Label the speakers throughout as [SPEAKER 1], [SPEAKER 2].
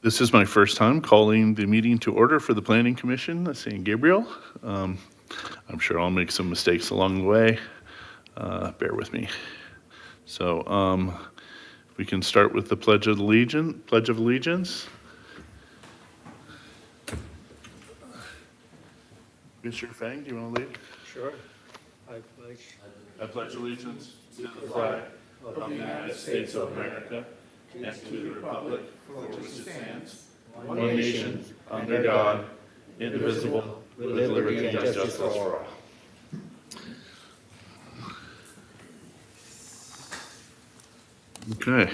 [SPEAKER 1] This is my first time calling the meeting to order for the Planning Commission, St. Gabriel. I'm sure I'll make some mistakes along the way. Bear with me. So we can start with the Pledge of Allegiance. Mr. Fang, do you want to lead?
[SPEAKER 2] Sure.
[SPEAKER 1] I pledge allegiance to the flag of the United States of America and to the republic for which it stands, one nation, under God, indivisible, with liberty and justice for all. Okay.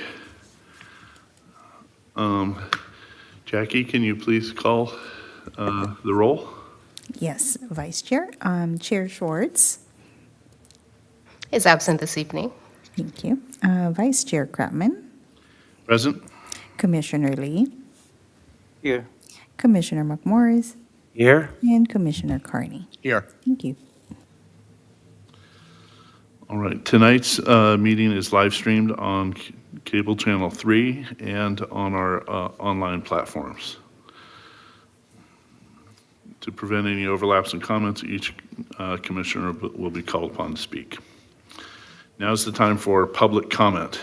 [SPEAKER 1] Jackie, can you please call the roll?
[SPEAKER 3] Yes, Vice Chair. Chair Schwartz.
[SPEAKER 4] Is absent this evening.
[SPEAKER 3] Thank you. Vice Chair Kratman.
[SPEAKER 1] Present?
[SPEAKER 3] Commissioner Lee.
[SPEAKER 2] Here.
[SPEAKER 3] Commissioner McMorris.
[SPEAKER 2] Here.
[SPEAKER 3] And Commissioner Carney.
[SPEAKER 2] Here.
[SPEAKER 3] Thank you.
[SPEAKER 1] All right, tonight's meeting is live streamed on cable channel 3 and on our online platforms. To prevent any overlaps in comments, each commissioner will be called upon to speak. Now is the time for public comment.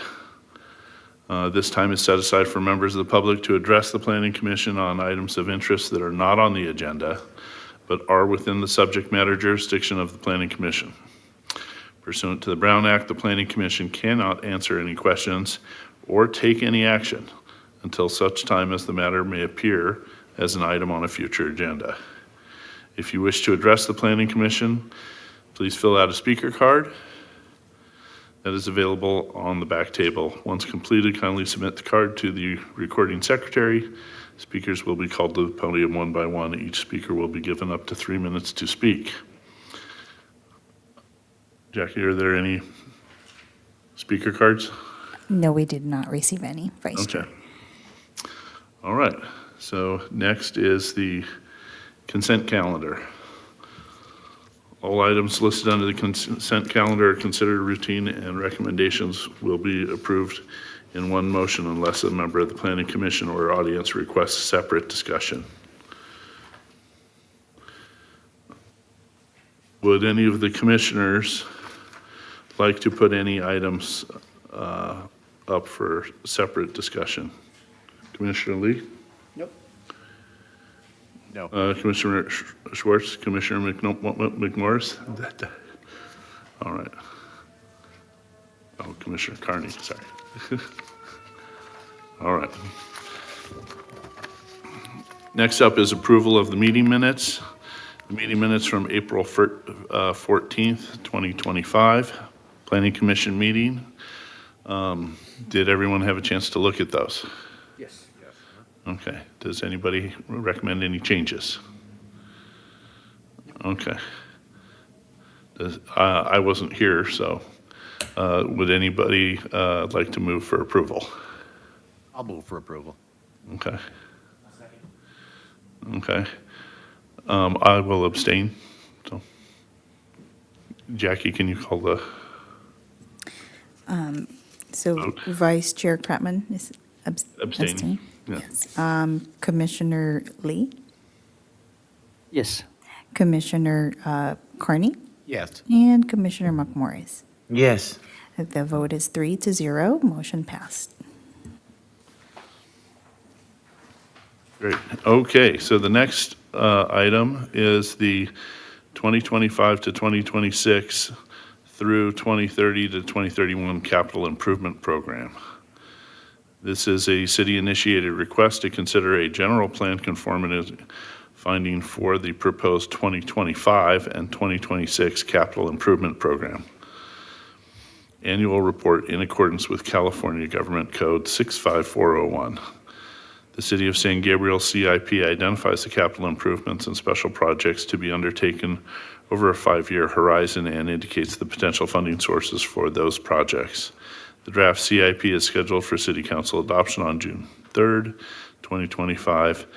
[SPEAKER 1] This time is set aside for members of the public to address the Planning Commission on items of interest that are not on the agenda, but are within the subject matter jurisdiction of the Planning Commission. Pursuant to the Brown Act, the Planning Commission cannot answer any questions or take any action until such time as the matter may appear as an item on a future agenda. If you wish to address the Planning Commission, please fill out a speaker card that is available on the back table. Once completed, kindly submit the card to the recording secretary. Speakers will be called to the podium one by one. Each speaker will be given up to 3 minutes to speak. Jackie, are there any speaker cards?
[SPEAKER 3] No, we did not receive any, Vice
[SPEAKER 1] Okay.
[SPEAKER 3] Chair.
[SPEAKER 1] All right. So next is the consent calendar. All items listed under the consent calendar are considered routine, and recommendations will be approved in one motion unless a member of the Planning Commission or audience requests separate discussion. Would any of the commissioners like to put any items up for separate discussion? Commissioner Lee?
[SPEAKER 2] Nope. No.
[SPEAKER 1] Commissioner Schwartz, Commissioner McMorris? All right. Oh, Commissioner Carney, sorry. All right. Next up is approval of the meeting minutes. The meeting minutes from April 14th, 2025, Planning Commission meeting. Did everyone have a chance to look at those?
[SPEAKER 2] Yes.
[SPEAKER 1] Okay. Does anybody recommend any changes? Okay. I wasn't here, so would anybody like to move for approval?
[SPEAKER 2] I'll move for approval.
[SPEAKER 1] Okay. Okay. I will abstain. So, Jackie, can you call the
[SPEAKER 3] So
[SPEAKER 1] Vote.
[SPEAKER 3] Vice Chair Kratman is
[SPEAKER 1] abstaining? Yeah.
[SPEAKER 3] Yes. Commissioner Lee.
[SPEAKER 2] Yes.
[SPEAKER 3] Commissioner Carney.
[SPEAKER 2] Yes.
[SPEAKER 3] And Commissioner McMorris.
[SPEAKER 2] Yes.
[SPEAKER 3] The vote is 3-0. Motion passed.
[SPEAKER 1] Great. Okay, so the next item is the 2025 to 2026 through 2030 to 2031 Capital Improvement Program. This is a city-initiated request to consider a general plan conformity finding for the proposed 2025 and 2026 Capital Improvement Program. Annual report in accordance with California Government Code 65401. The City of San Gabriel CIP identifies the capital improvements and special projects to be undertaken over a 5-year horizon and indicates the potential funding sources for those projects. The draft CIP is scheduled for City Council adoption on June 3rd, 2025.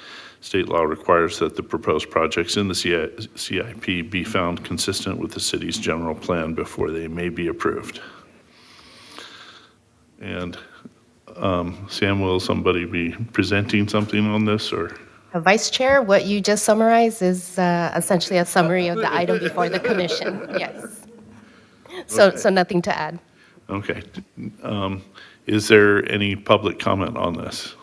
[SPEAKER 1] State law requires that the proposed projects in the CIP be found consistent with the city's general plan before they may be approved. And Sam, will somebody be presenting something on this, or?
[SPEAKER 4] Vice Chair, what you just summarized is essentially a summary of the item before the commission. Yes. So nothing to add.
[SPEAKER 1] Okay. Is there any public comment on this?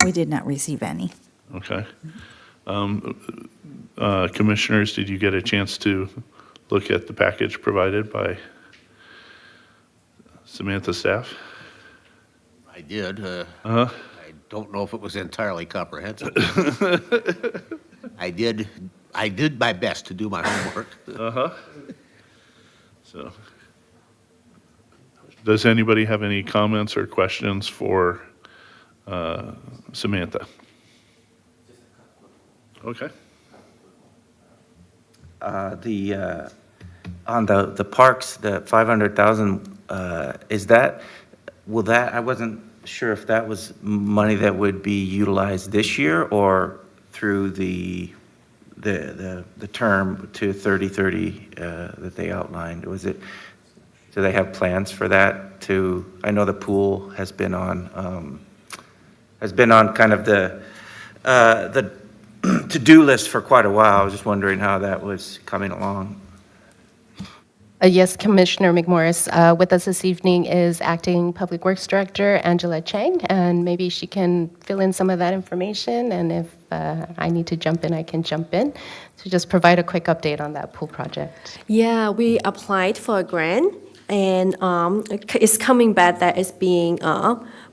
[SPEAKER 3] We did not receive any.
[SPEAKER 1] Okay. Commissioners, did you get a chance to look at the package provided by Samantha staff?
[SPEAKER 2] I did.
[SPEAKER 1] Uh-huh.
[SPEAKER 2] I don't know if it was entirely comprehensive. I did my best to do my homework.
[SPEAKER 1] Uh-huh. So, does anybody have any comments or questions for Samantha? Okay.
[SPEAKER 5] On the parks, the 500,000, is that, will that, I wasn't sure if that was money that would be utilized this year or through the term to 3030 that they outlined. Was it, do they have plans for that to, I know the pool has been on kind of the to-do list for quite a while. I was just wondering how that was coming along.
[SPEAKER 4] Yes, Commissioner McMorris, with us this evening is Acting Public Works Director Angela Chang, and maybe she can fill in some of that information, and if I need to jump in, I can jump in. So just provide a quick update on that pool project.
[SPEAKER 6] Yeah, we applied for a grant, and it's coming back that it's being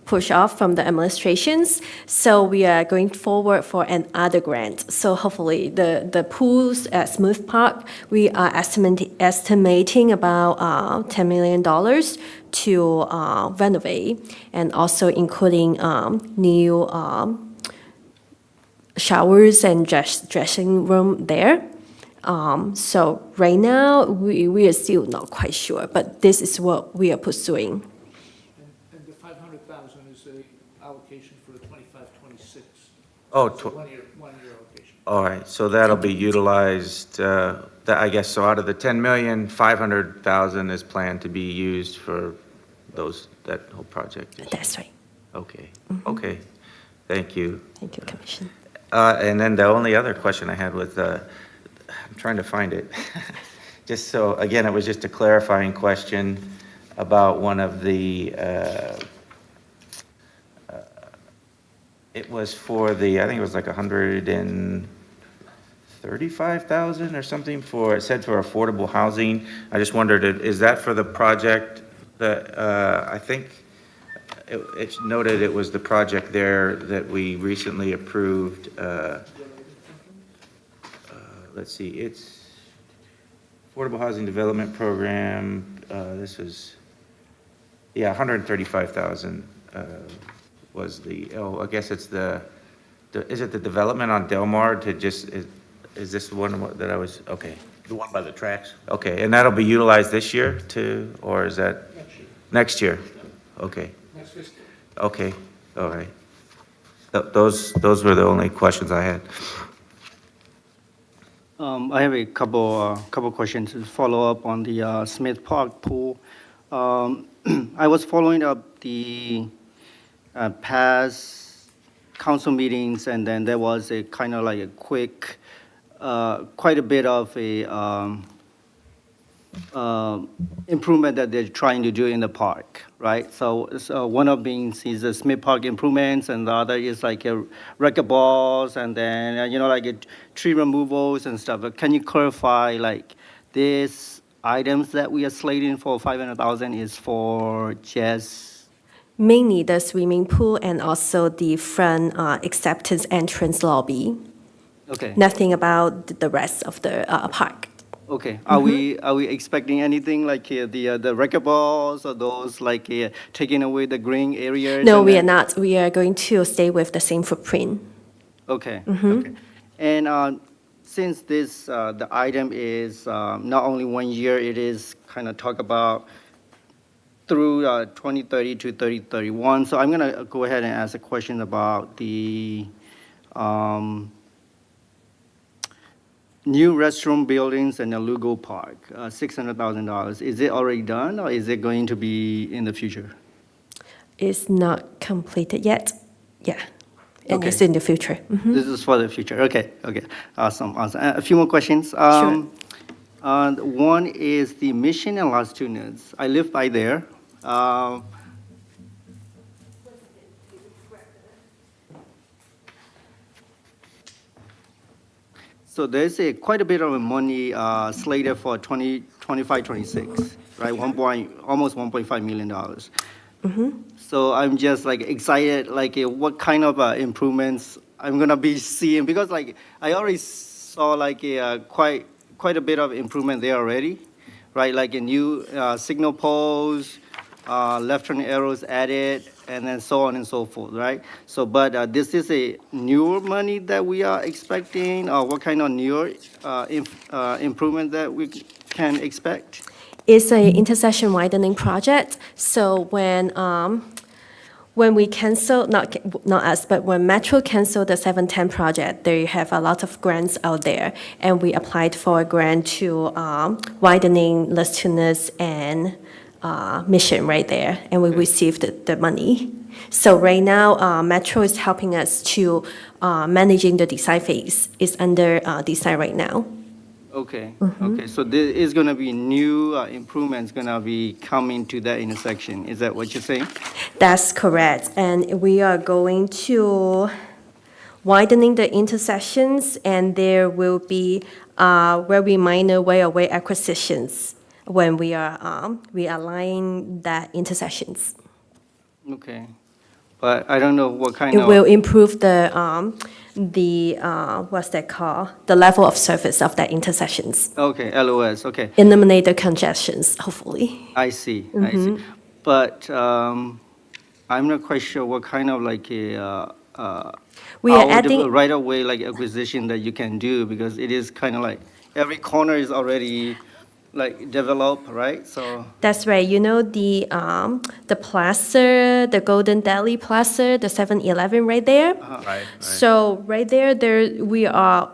[SPEAKER 6] pushed off from the administrations. So we are going forward for another grant. So hopefully the pools at Smooth Park, we are estimating about $10 million to renovate, and also including new showers and dressing room there. So right now, we are still not quite sure, but this is what we are pursuing.
[SPEAKER 7] And the 500,000 is a allocation for the 25-26.
[SPEAKER 5] Oh,
[SPEAKER 7] It's a one-year allocation.
[SPEAKER 5] all right, so that'll be utilized, I guess, so out of the 10 million, 500,000 is planned to be used for that whole project?
[SPEAKER 6] That's right.
[SPEAKER 5] Okay, okay, thank you.
[SPEAKER 6] Thank you, Commissioner.
[SPEAKER 5] And then the only other question I had was, I'm trying to find it. Just so, again, it was just a clarifying question about one of the, it was for the, I think it was like 135,000 or something for, it said for affordable housing. I just wondered, is that for the project that, I think it's noted it was the project there that we recently approved, let's see, it's Affordable Housing Development Program, this was, yeah, 135,000 was the, I guess it's is it the development on Del Mar to just, is this the one that I was, okay.
[SPEAKER 2] The one by the tracks?
[SPEAKER 5] Okay, and that'll be utilized this year too, or is that?
[SPEAKER 7] Next year.
[SPEAKER 5] Next year? Okay,
[SPEAKER 7] Next fiscal.
[SPEAKER 5] okay, all right. Those were the only questions I had.
[SPEAKER 8] I have a couple questions to follow up on the Smith Park pool. I was following up the past council meetings, and then there was a kind of like a quick, quite a bit of a improvement that they're trying to do in the park, right? So one of being is the Smith Park improvements, and the other is like a racquetballs, and then like a tree removals and stuff. But can you clarify like these items that we are slating for 500,000 is for just?
[SPEAKER 6] Mainly the swimming pool and also the front acceptance entrance lobby.
[SPEAKER 8] Okay.
[SPEAKER 6] Nothing about the rest of the park.
[SPEAKER 8] Okay, are we expecting anything like the racquetballs or those like taking away the green areas?
[SPEAKER 6] No,
[SPEAKER 8] and
[SPEAKER 6] we are
[SPEAKER 8] then-
[SPEAKER 6] not. We are going to stay with the same footprint.
[SPEAKER 8] Okay, okay. And since this, the item is not only 1 year, it is kind of talk about through 2030 to 3031. So I'm gonna go ahead and ask a question about the new restroom buildings in the Lugo Park, $600,000. Is it already done, or is it going to be in the future?
[SPEAKER 6] is not completed yet. Yeah, and it's
[SPEAKER 8] Okay.
[SPEAKER 6] in the future. Mhm.
[SPEAKER 8] This is for the future. Okay, okay. Awesome, awesome. A few more questions. One is the Mission and Las Tunas. I live by there. Um, So there's quite a bit of money slated for 2025, 26, right? Almost $1.5 million. So I'm just like excited, like what kind of improvements I'm gonna be seeing, because like I already saw like quite a bit of improvement there already, right? Like a new signal poles, left turn arrows added, and then so on and so forth, right? So, but this is a newer money that we are expecting, or what kind of newer improvement that we can expect?
[SPEAKER 6] It's a intersection widening project. So when we cancel, not us, but when Metro canceled the 710 project, they have a lot of grants out there, and we applied for a grant to widening Las Tunas and Mission right there, and we received the money. So right now, Metro is helping us to managing the design phase. It's under design right now.
[SPEAKER 8] Okay, okay, so there is gonna be new improvements gonna be coming to that intersection, is that what you're saying?
[SPEAKER 6] That's correct. And we are going to widening the intersections, and there will be very minor way-of-way acquisitions when we are realigning that intersections.
[SPEAKER 8] Okay, but I don't know what kind
[SPEAKER 6] It
[SPEAKER 8] of.
[SPEAKER 6] will improve what's that called? The level of service of that intersections.
[SPEAKER 8] Okay, LOS, okay,
[SPEAKER 6] Eliminate the congestions, hopefully.
[SPEAKER 8] I see, I see. But I'm not quite sure what kind of like a.
[SPEAKER 6] We are adding-
[SPEAKER 8] Right away, like acquisition that you can do, because it is kind of like, every corner is already like developed, right? So,
[SPEAKER 6] That's right. You know the plaza, the Golden Deli Plaza, the 7-Eleven right there?
[SPEAKER 1] Right.
[SPEAKER 6] So right there we are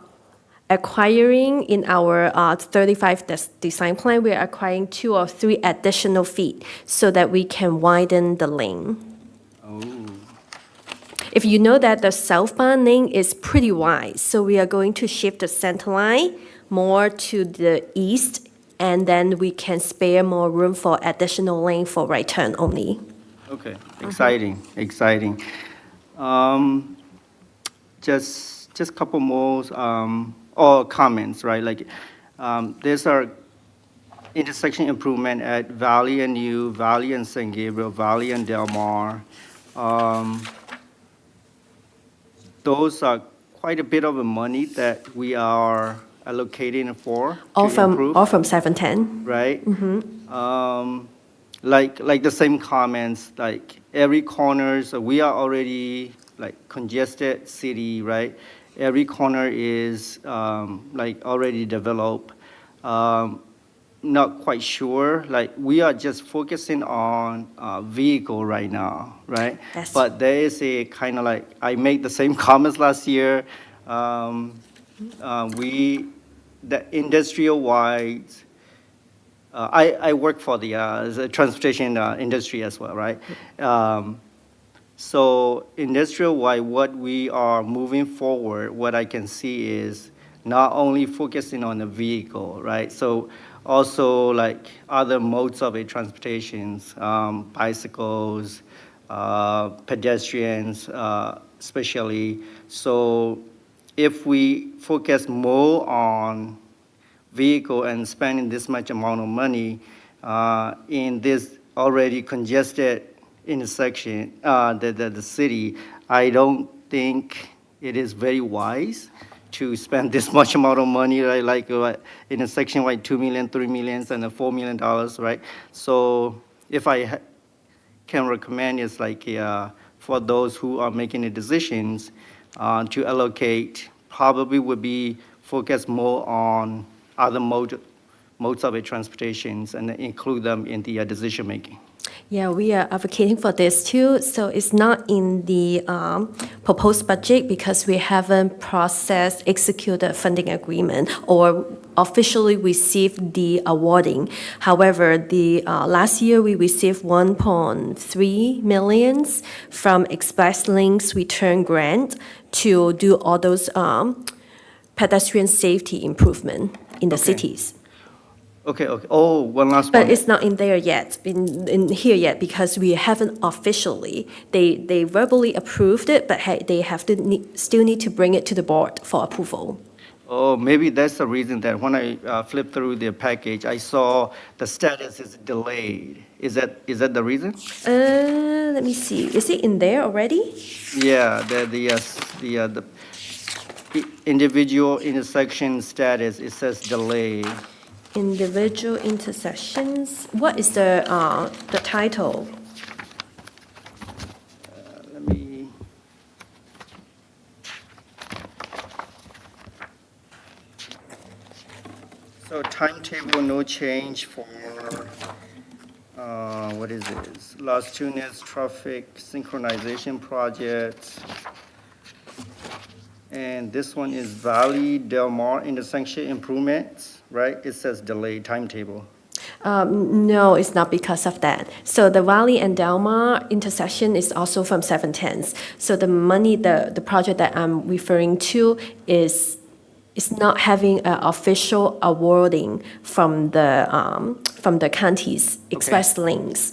[SPEAKER 6] acquiring in our 35 design plan, we are acquiring 2 or 3 additional feet so that we can widen the lane. If you know that the southbound lane is pretty wide, so we are going to shift the center line more to the east, and then we can spare more room for additional lane for right turn only.
[SPEAKER 8] okay, exciting, exciting. Just a couple more, or comments, right? Like, there's our intersection improvement at Valley and U, Valley and San Gabriel, Valley and Del Mar. Those are quite a bit of money that we are allocating for
[SPEAKER 6] All
[SPEAKER 8] to improve.
[SPEAKER 6] from 710.
[SPEAKER 8] Right? Like the same comments, like every corners, we are already like congested city, right? Every corner is like already developed. Not quite sure, like we are just focusing on vehicle right now, right?
[SPEAKER 6] Yes.
[SPEAKER 8] But there is a kind of like, I made the same comments last year. The industrial-wide, I work for the transportation industry as well, right? So industrial-wide, what we are moving forward, what I can see is not only focusing on the vehicle, right? So also like other modes of transportations, bicycles, pedestrians, especially. So if we focus more on vehicle and spending this much amount of money in this already congested intersection, the city, I don't think it is very wise to spend this much amount of money, right? Like in a section like 2 million, 3 million, and $4 million, right? So if I can recommend is like for those who are making the decisions to allocate, probably would be focus more on other modes of transportations and include them in the decision making.
[SPEAKER 6] Yeah, we are advocating for this too. So it's not in the proposed budget because we haven't processed, executed funding agreement or officially received the awarding. However, the last year we received 1.3 millions from Express Links return grant to do all those pedestrian safety improvement in the
[SPEAKER 8] Okay.
[SPEAKER 6] cities.
[SPEAKER 8] Okay, okay. Oh, one last
[SPEAKER 6] But
[SPEAKER 8] one.
[SPEAKER 6] it's not in there yet, in here yet, because we haven't officially, they verbally approved it, but they have to, still need to bring it to the board for approval.
[SPEAKER 8] Oh, maybe that's the reason that when I flipped through the package, I saw the status is delayed. Is that the reason?
[SPEAKER 6] Let me see, is it in there already?
[SPEAKER 8] Yeah, the individual intersection status, it says delay.
[SPEAKER 6] Individual intersections, what is the title?
[SPEAKER 8] Let me. So timetable, no change for, what is this? Las Tunas Traffic Synchronization Project. And this one is Valley Del Mar intersection improvements, right? It says delayed timetable.
[SPEAKER 6] No, it's not because of that. So the Valley and Delmar intersection is also from 710s. So the money, the project that I'm referring to is not having an official awarding from the county's Express Links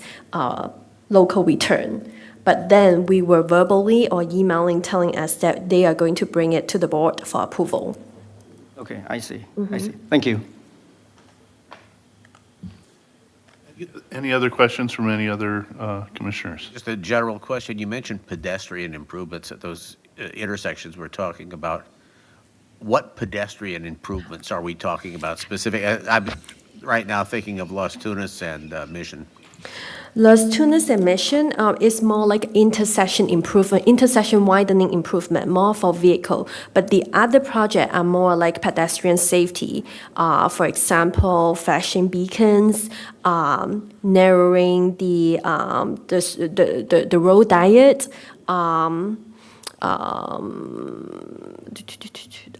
[SPEAKER 6] local return. But then we were verbally or emailing telling us that they are going to bring it to the board for approval.
[SPEAKER 8] Okay, I see, I see. Thank you.
[SPEAKER 1] Any other questions from any other commissioners?
[SPEAKER 2] Just a general question. You mentioned pedestrian improvements at those intersections we're talking about. What pedestrian improvements are we talking about specific? I'm right now thinking of Las Tunas and Mission.
[SPEAKER 6] Las Tunas and Mission is more like intersection improvement, intersection widening improvement, more for vehicle. But the other project are more like pedestrian safety. For example, flashing beacons, narrowing the road diet,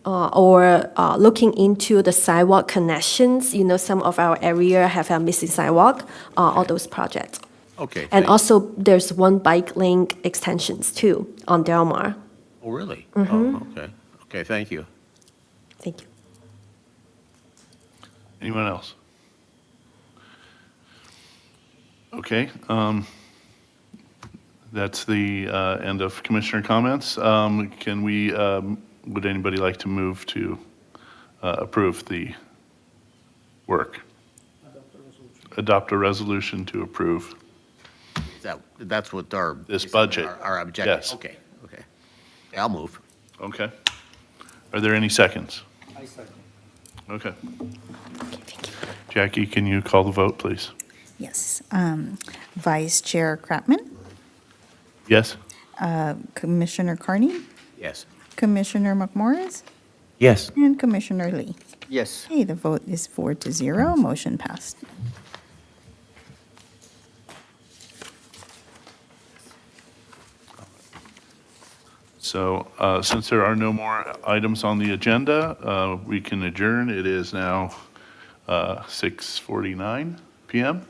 [SPEAKER 6] or looking into the sidewalk connections. You know, some of our area have a missing sidewalk, all those projects.
[SPEAKER 2] Okay.
[SPEAKER 6] And
[SPEAKER 2] thank-
[SPEAKER 6] also, there's one bike link extensions too on Delmar.
[SPEAKER 2] Oh, really? Oh, okay. Okay, thank you.
[SPEAKER 6] Thank you.
[SPEAKER 1] Anyone else? Okay, that's the end of commissioner comments. Can we, would anybody like to move to approve the work? Adopt a resolution to approve.
[SPEAKER 2] That's what our.
[SPEAKER 1] This budget.
[SPEAKER 2] Our objective.
[SPEAKER 1] Yes.
[SPEAKER 2] Okay, okay. Yeah, I'll move.
[SPEAKER 1] Okay. Are there any seconds?
[SPEAKER 8] I second.
[SPEAKER 1] Okay. Jackie, can you call the vote, please?
[SPEAKER 3] Yes. Vice Chair Kratman,
[SPEAKER 1] Yes?
[SPEAKER 3] Commissioner Carney,
[SPEAKER 2] Yes.
[SPEAKER 3] Commissioner McMorris,
[SPEAKER 5] Yes.
[SPEAKER 3] and Commissioner Lee.
[SPEAKER 8] Yes.
[SPEAKER 3] Okay, the vote is 4-0, motion passed.
[SPEAKER 1] So since there are no more items on the agenda, we can adjourn. It is now 6:49 PM.